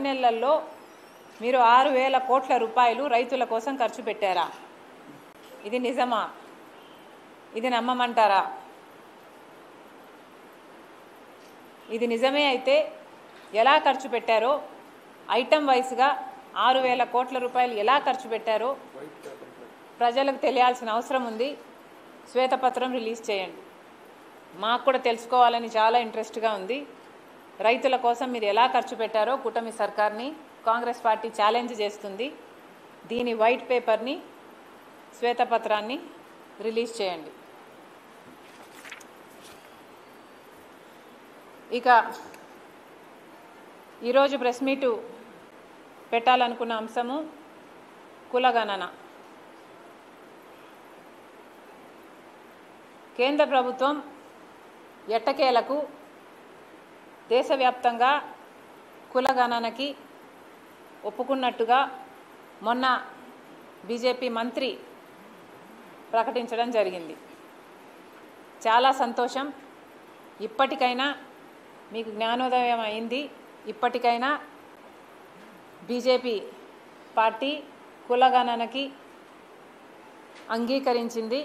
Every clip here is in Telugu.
నెలల్లో మీరు 6,000 కోట్ల రూపాయలు రైతుల కోసం ఖర్చు పెట్టారా? ఇది నిజమా? ఇది నమ్మమంటారా? ఇది నిజమే అయితే ఎలా ఖర్చు పెట్టారో, ఐటమ్ వైస్గా 6,000 కోట్ల రూపాయలు ఎలా ఖర్చు పెట్టారో ప్రజలకు తెలియాల్సిన అవసరం ఉంది. శ్వేతపత్రం రిలీజ్ చేయండి. మాకు కూడా తెలుసుకోవాలని చాలా ఇంట్రెస్ట్గా ఉంది. రైతుల కోసం మీరు ఎలా ఖర్చు పెట్టారో కూటమి సర్కార్ని కాంగ్రెస్ పార్టీ ఛాలెంజ్ చేస్తుంది. దీని వైట్ పేపర్ని, శ్వేతపత్రాన్ని రిలీజ్ చేయండి. ఇక ఈరోజు ప్రెస్ మీటు పెట్టాలనుకున్న అంశము కులగణన. కేంద్ర ప్రభుత్వం ఎట్టకేలకు దేశవ్యాప్తంగా కులగణనకి ఒప్పుకున్నట్టుగా మొన్న బీజేపీ మంత్రి ప్రకటించడం జరిగింది. చాలా సంతోషం. ఇప్పటికైనా మీకు జ్ఞానోదయం అయింది. ఇప్పటికైనా బీజేపీ పార్టీ కులగణనకి అంగీకరించింది.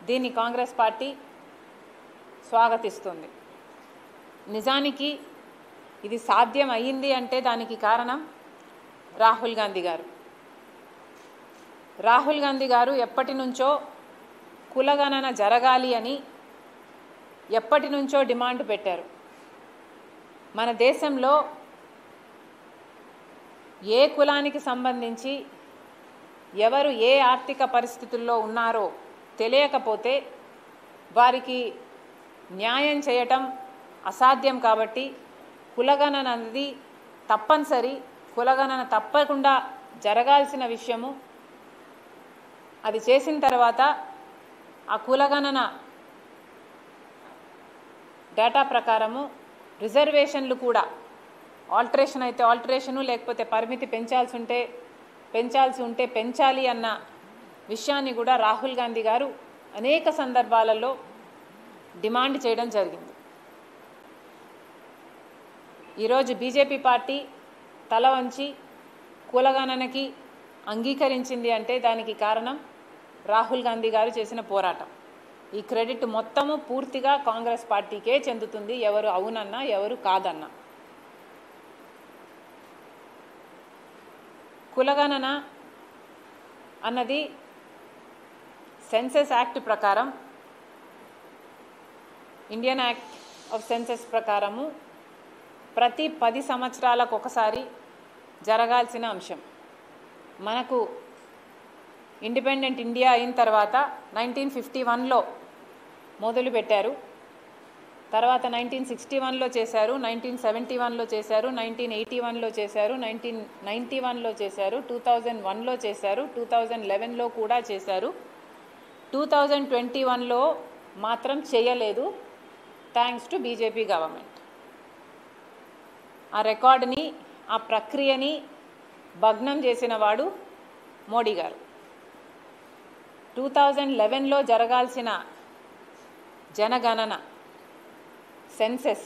దీన్ని కాంగ్రెస్ పార్టీ స్వాగతిస్తుంది. నిజానికి ఇది సాధ్యం అయ్యింది అంటే దానికి కారణం రాహుల్ గాంధీ గారు. రాహుల్ గాంధీ గారు ఎప్పటి నుంచో కులగణన జరగాలి అని ఎప్పటి నుంచో డిమాండ్ పెట్టారు. మన దేశంలో ఏ కులానికి సంబంధించి ఎవరు ఏ ఆర్థిక పరిస్థితుల్లో ఉన్నారో తెలియకపోతే వారికి న్యాయం చేయటం అసాధ్యం. కాబట్టి కులగణన అనేది తప్పనిసరి. కులగణన తప్పకుండా జరగాల్సిన విషయము. అది చేసిన తర్వాత ఆ కులగణన డేటా ప్రకారము రిజర్వేషన్లు కూడా ఆల్టరేషన్ అయితే ఆల్టరేషను, లేకపోతే పరిమితి పెంచాల్సి ఉంటే పెంచాలి అన్న విషయాన్ని కూడా రాహుల్ గాంధీ గారు అనేక సందర్భాలలో డిమాండ్ చేయడం జరిగింది. ఈరోజు బీజేపీ పార్టీ తల వంచి కులగణనకి అంగీకరించింది అంటే దానికి కారణం రాహుల్ గాంధీ గారు చేసిన పోరాటం. ఈ క్రెడిట్ మొత్తము పూర్తిగా కాంగ్రెస్ పార్టీకే చెందుతుంది, ఎవరు అవునన్నా ఎవరు కాదన్నా. కులగణన అన్నది సెన్సస్ యాక్ట్ ప్రకారం, ఇండియన్ యాక్ట్ ఆఫ్ సెన్సస్ ప్రకారము ప్రతి 10 సంవత్సరాలకు ఒకసారి జరగాల్సిన అంశం. మనకు ఇండిపెండెంట్ ఇండియా అయిన తర్వాత 1951లో మొదలుపెట్టారు. తర్వాత 1961లో చేశారు, 1971లో చేశారు, 1981లో చేశారు, 1991లో చేశారు, 2001లో చేశారు, 2011లో కూడా చేశారు. 2021లో మాత్రం చేయలేదు, థ్యాంక్స్ టు బీజేపీ గవర్నమెంట్. ఆ రికార్డుని, ఆ ప్రక్రియని భగ్నం చేసిన వాడు మోడీ గారు. 2011లో జరగాల్సిన జనగణన సెన్సెస్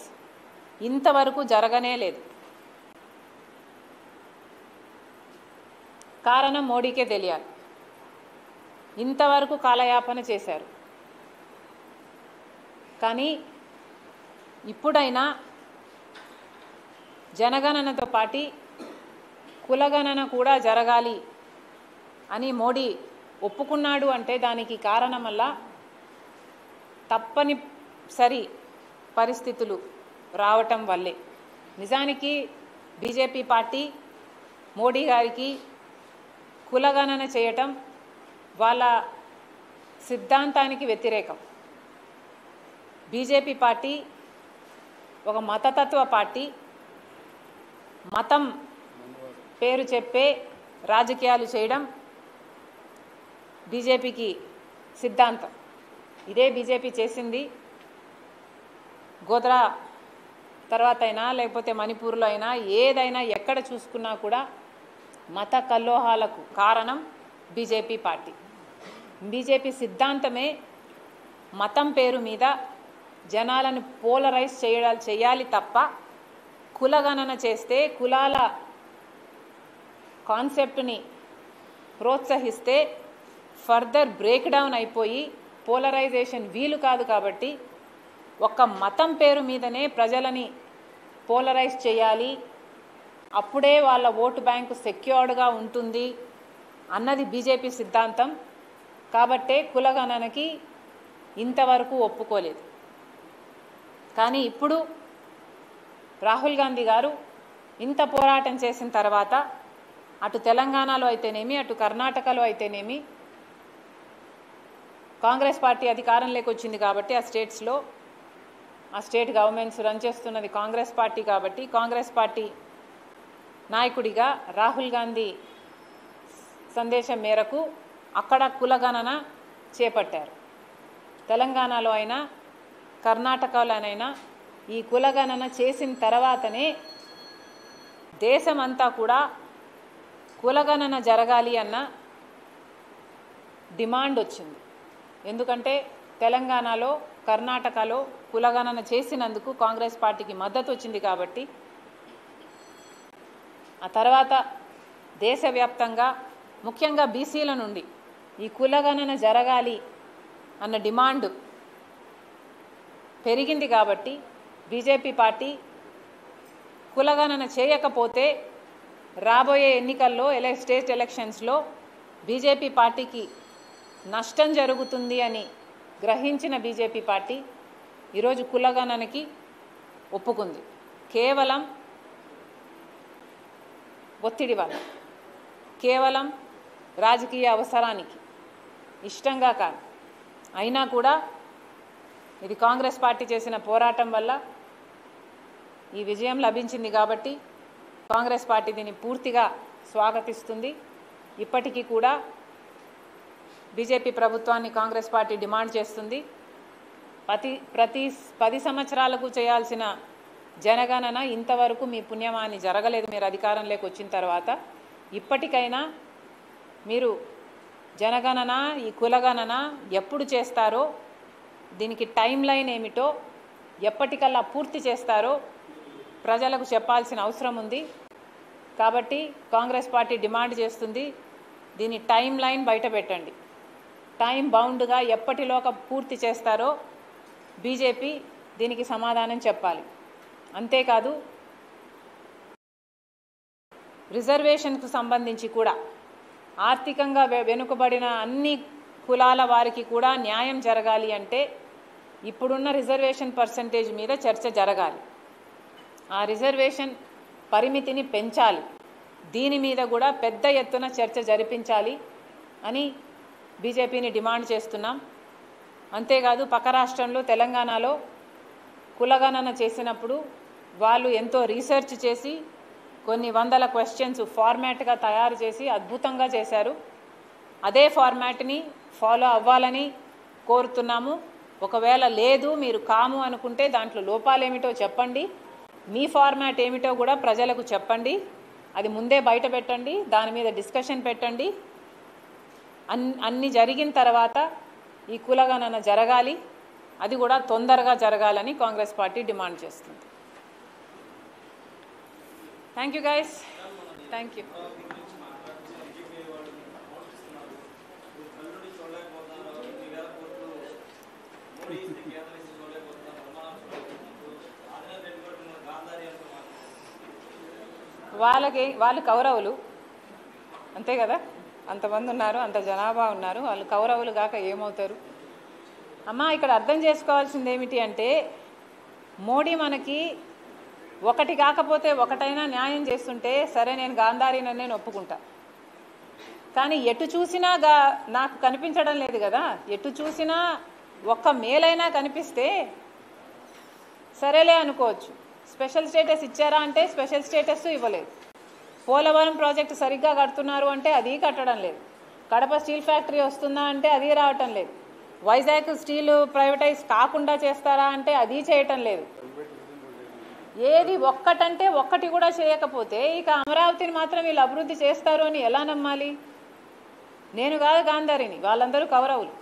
ఇంతవరకు జరగనే లేదు. కారణం మోడీకే తెలియాలి. ఇంతవరకు కాలయాపన చేశారు. కానీ ఇప్పుడైనా జనగణనతో పాటు కులగణన కూడా జరగాలి అని మోడీ ఒప్పుకున్నాడు అంటే దానికి కారణం వల్ల తప్పనిసరి పరిస్థితులు రావటం వల్లే. నిజానికి బీజేపీ పార్టీ మోడీ గారికి కులగణన చేయటం వాళ్ళ సిద్ధాంతానికి వ్యతిరేకం. బీజేపీ పార్టీ ఒక మతతత్వ పార్టీ. మతం పేరు చెప్పే రాజకీయాలు చేయడం బీజేపీకి సిద్ధాంతం. ఇదే బీజేపీ చేసింది. గోద్రా తర్వాత అయినా లేకపోతే మణిపూర్లో అయినా ఏదైనా ఎక్కడ చూసుకున్నా కూడా మత కల్లోహాలకు కారణం బీజేపీ పార్టీ. బీజేపీ సిద్ధాంతమే మతం పేరు మీద జనాలను పోలరైజ్ చేయాలి తప్ప కులగణన చేస్తే కులాల కాన్సెప్ట్ని ప్రోత్సహిస్తే ఫర్దర్ బ్రేక్ డౌన్ అయిపోయి పోలరైజేషన్ వీలు కాదు. కాబట్టి ఒక్క మతం పేరు మీదనే ప్రజలని పోలరైజ్ చేయాలి, అప్పుడే వాళ్ళ ఓటు బ్యాంకు సెక్యూర్డ్గా ఉంటుంది అన్నది బీజేపీ సిద్ధాంతం. కాబట్టే కులగణనకి ఇంతవరకు ఒప్పుకోలేదు. కానీ ఇప్పుడు రాహుల్ గాంధీ గారు ఇంత పోరాటం చేసిన తర్వాత అటు తెలంగాణలో అయితేనేమి అటు కర్ణాటకలో అయితేనేమి కాంగ్రెస్ పార్టీ అధికారంలోకి వచ్చింది కాబట్టి ఆ స్టేట్స్లో ఆ స్టేట్ గవర్నమెంట్స్ రన్ చేస్తున్నది కాంగ్రెస్ పార్టీ కాబట్టి కాంగ్రెస్ పార్టీ నాయకుడిగా రాహుల్ గాంధీ సందేశం మేరకు అక్కడ కులగణన చేపట్టారు. తెలంగాణలో అయినా కర్ణాటకలోనైనా ఈ కులగణన చేసిన తర్వాతనే దేశమంతా కూడా కులగణన జరగాలి అన్న డిమాండ్ వచ్చింది. ఎందుకంటే తెలంగాణలో కర్ణాటకలో కులగణన చేసినందుకు కాంగ్రెస్ పార్టీకి మద్దతు వచ్చింది. కాబట్టి ఆ తర్వాత దేశవ్యాప్తంగా ముఖ్యంగా బీసీల నుండి ఈ కులగణన జరగాలి అన్న డిమాండ్ పెరిగింది. కాబట్టి బీజేపీ పార్టీ కులగణన చేయకపోతే రాబోయే ఎన్నికల్లో స్టేట్ ఎలక్షన్స్లో బీజేపీ పార్టీకి నష్టం జరుగుతుంది అని గ్రహించిన బీజేపీ పార్టీ ఈరోజు కులగణనకి ఒప్పుకుంది. కేవలం ఒత్తిడి వల్ల, కేవలం రాజకీయ అవసరానికి, ఇష్టంగా కాదు. అయినా కూడా ఇది కాంగ్రెస్ పార్టీ చేసిన పోరాటం వల్ల ఈ విజయం లభించింది. కాబట్టి కాంగ్రెస్ పార్టీ దీన్ని పూర్తిగా స్వాగతిస్తుంది. ఇప్పటికీ కూడా బీజేపీ ప్రభుత్వాన్ని కాంగ్రెస్ పార్టీ డిమాండ్ చేస్తుంది. ప్రతి 10 సంవత్సరాలకు చేయాల్సిన జనగణన ఇంతవరకు మీ పుణ్యమాని జరగలేదు. మీరు అధికారంలోకి వచ్చిన తర్వాత ఇప్పటికైనా మీరు జనగణన ఈ కులగణన ఎప్పుడు చేస్తారో, దీనికి టైం లైన్ ఏమిటో, ఎప్పటికల్లా పూర్తి చేస్తారో ప్రజలకు చెప్పాల్సిన అవసరం ఉంది. కాబట్టి కాంగ్రెస్ పార్టీ డిమాండ్ చేస్తుంది, దీని టైం లైన్ బయట పెట్టండి. టైం బౌండ్గా ఎప్పటిలోగా పూర్తి చేస్తారో బీజేపీ దీనికి సమాధానం చెప్పాలి. అంతేకాదు రిజర్వేషన్కు సంబంధించి కూడా ఆర్థికంగా వెనుకబడిన అన్ని కులాల వారికి కూడా న్యాయం జరగాలి అంటే ఇప్పుడున్న రిజర్వేషన్ పర్సంటేజ్ మీద చర్చ జరగాలి. ఆ రిజర్వేషన్ పరిమితిని పెంచాలి. దీని మీద కూడా పెద్ద ఎత్తున చర్చ జరిపించాలి అని బీజేపీని డిమాండ్ చేస్తున్నాం. అంతేకాదు పక్క రాష్ట్రంలో తెలంగాణలో కులగణన చేసినప్పుడు వాళ్ళు ఎంతో రీసెర్చ్ చేసి కొన్ని వందల క్వశ్చన్స్ ఫార్మాట్గా తయారు చేసి అద్భుతంగా చేశారు. అదే ఫార్మాట్ని ఫాలో అవ్వాలని కోరుతున్నాము. ఒకవేళ లేదు మీరు కాము అనుకుంటే దాంట్లో లోపాలేమిటో చెప్పండి, మీ ఫార్మాట్ ఏమిటో కూడా ప్రజలకు చెప్పండి. అది ముందే బయట పెట్టండి, దాని మీద డిస్కషన్ పెట్టండి. అన్ని జరిగిన తర్వాత ఈ కులగణన జరగాలి, అది కూడా తొందరగా జరగాలని కాంగ్రెస్ పార్టీ డిమాండ్ చేస్తుంది. Thank you guys, thank you. వాళ్ళు కౌరవులు అంతే కదా, అంతమంది ఉన్నారు, అంత జనాభా ఉన్నారు, వాళ్ళు కౌరవులు కాక ఏమవుతారు? అమ్మా ఇక్కడ అర్థం చేసుకోవాల్సింది ఏమిటి అంటే మోడీ మనకి ఒకటి కాకపోతే ఒకటైనా న్యాయం చేస్తుంటే సరే నేను గాంధారీనని నేను ఒప్పుకుంటా. కానీ ఎటు చూసినా నాకు కనిపించడం లేదు కదా. ఎటు చూసినా ఒక్క మేలైనా కనిపిస్తే సరేలే అనుకోవచ్చు. స్పెషల్ స్టేటస్ ఇచ్చారా అంటే స్పెషల్ స్టేటస్ ఇవ్వలేదు. పోలవరం ప్రాజెక్టు సరిగ్గా కడుతున్నారు అంటే అది కట్టడం లేదు. కడప స్టీల్ ఫ్యాక్టరీ వస్తుందా అంటే అది రావటం లేదు. వైజాగ్ స్టీల్ ప్రైవేటైజ్ కాకుండా చేస్తారా అంటే అది చేయటం లేదు. ఏది ఒక్కటంటే ఒక్కటి కూడా చేయకపోతే ఇక అమరావతిని మాత్రం వీళ్ళు అభివృద్ధి చేస్తారు అని ఎలా నమ్మాలి? నేను కాదు గాంధారిని, వాళ్ళందరూ కౌరవులు.